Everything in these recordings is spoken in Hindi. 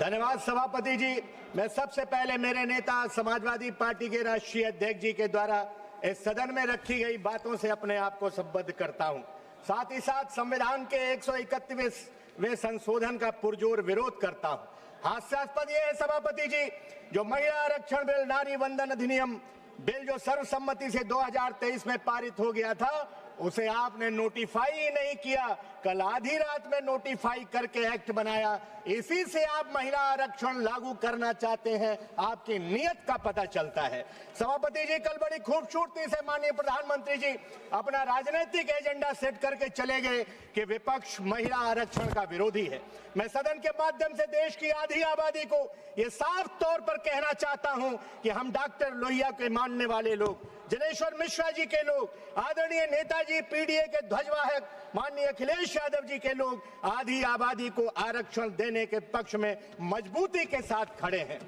धन्यवाद सभापति जी। मैं सबसे पहले मेरे नेता समाजवादी पार्टी के राष्ट्रीय अध्यक्ष जी के द्वारा इस सदन में रखी गई बातों से अपने आप को संबद्ध करता हूं। साथ ही साथ संविधान के 131वें संशोधन का पुरजोर विरोध करता हूं। हास्यास्पद यह है सभापति जी, जो महिला आरक्षण बिल, नारी वंदन अधिनियम बिल जो सर्वसम्मति से 2023 में पारित हो गया था, उसे आपने नोटिफाई ही नहीं किया। कल आधी रात में नोटिफाई करके एक्ट बनाया। इसी से आप महिला आरक्षण लागू करना चाहते हैं। आपकी नीयत का पता चलता है। सभापति जी, कल बड़ी खूबसूरती से माननीय प्रधानमंत्री जी अपना राजनीतिक एजेंडा सेट करके चले गए कि विपक्ष महिला आरक्षण का विरोधी है। मैं सदन के माध्यम से देश की आधी आबादी को यह साफ तौर पर कहना चाहता हूं कि हम डॉक्टर लोहिया के मानने वाले लोग, जनेश्वर मिश्रा जी के लोग, आदरणीय नेताजी पीडीए के ध्वजवाहक माननीय अखिलेश यादव जी के लोग आधी आबादी को आरक्षण देने के पक्ष में मजबूती के साथ खड़े हैं।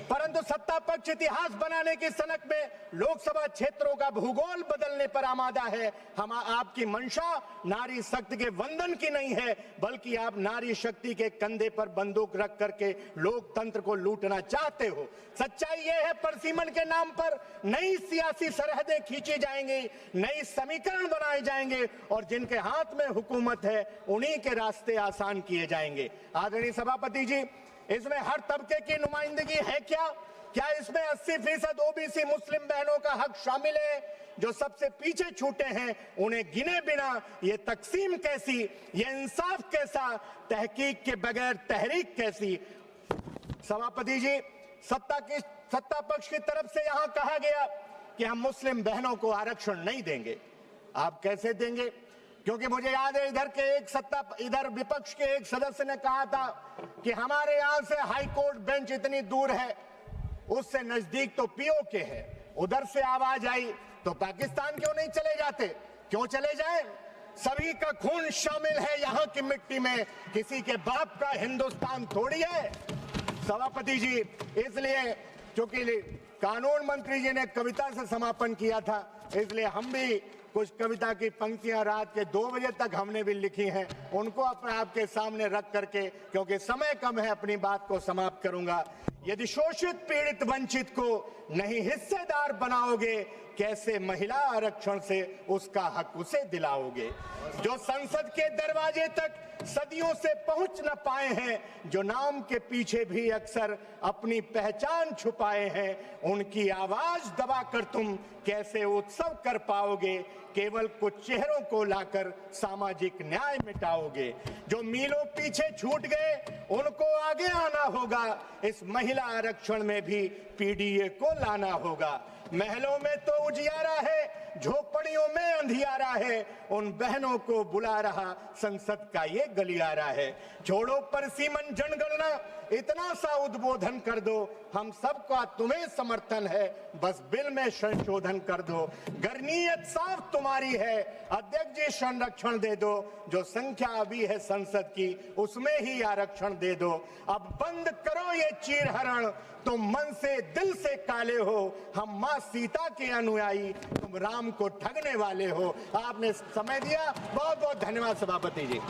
परंतु सत्ता पक्ष इतिहास बनाने की सनक में लोकसभा क्षेत्रों का भूगोल बदलने पर आमादा है। हम आपकी मंशा नारी शक्ति के वंदन की नहीं है, बल्कि आप नारी शक्ति के कंधे पर बंदूक रख करके लोकतंत्र को लूटना चाहते हो। सच्चाई यह है, परसीमन के नाम पर नई सियासी सरहदें खींची जाएंगी, नई समीकरण बनाए जाएंगे और जिनके हाथ में हुकूमत है उन्हीं के रास्ते आसान किए जाएंगे। आदरणीय सभापति जी, इसमें हर तबके की नुमाइंदगी है क्या? क्या इसमें 80% ओबीसी मुस्लिम बहनों का हक शामिल है? जो सबसे पीछे छूटे हैं उन्हें गिने बिना ये तकसीम कैसी, ये इंसाफ कैसा, तहकीक के बगैर तहरीक कैसी? सभापति जी, सत्ता पक्ष की तरफ से यहां कहा गया कि हम मुस्लिम बहनों को आरक्षण नहीं देंगे। आप कैसे देंगे? क्योंकि मुझे याद है इधर विपक्ष के एक सदस्य ने कहा था कि हमारे यहां से हाई कोर्ट बेंच इतनी दूर है, उससे नजदीक तो पीओके है। उधर से आवाज आई तो पाकिस्तान क्यों नहीं चले जाते? क्यों चले जाएं? सभी का खून शामिल है यहां की मिट्टी में, किसी के बाप का हिंदुस्तान थोड़ी है। सभापति जी, इसलिए क्योंकि कानून मंत्री जी ने कविता से समापन किया था, इसलिए हम भी कुछ कविता की पंक्तियां रात के 2 बजे तक हमने भी लिखी हैं, उनको अपने आपके सामने रख करके, क्योंकि समय कम है, अपनी बात को समाप्त करूंगा। यदि शोषित पीड़ित वंचित को नहीं हिस्सेदार बनाओगे, कैसे महिला आरक्षण से उसका हक उसे दिलाओगे? जो संसद के दरवाजे तक सदियों से पहुंच न पाए हैं, जो नाम के पीछे भी अक्सर अपनी पहचान छुपाए हैं, उनकी आवाज दबाकर तुम कैसे उत्सव कर पाओगे? केवल कुछ चेहरों को लाकर सामाजिक न्याय मिटाओगे। जो मीलों पीछे छूट गए उनको आगे आना होगा। इस महिला आरक्षण में भी पीडीए को लाना होगा। महलों में तो उजियारा है, झोपड़ियों में अंधियारा है, उन बहनों को बुला रहा संसद का ये गलियारा है। छोड़ो परसीमन जनगणना, इतना सा उद्बोधन कर दो, हम सबका तुम्हें समर्थन है, बस बिल में संशोधन कर दो। गरनीयत साफ तुम्हारी है, अध्यक्ष जी संरक्षण दे दो। जो संख्या अभी है संसद की, उसमें ही आरक्षण दे दो। अब बंद करो ये चीरहरण, तुम मन से दिल से काले हो, हम मां सीता के अनुयायी, तुम राम को ठगने वाले हो। आपने समय दिया, बहुत बहुत धन्यवाद सभापति जी।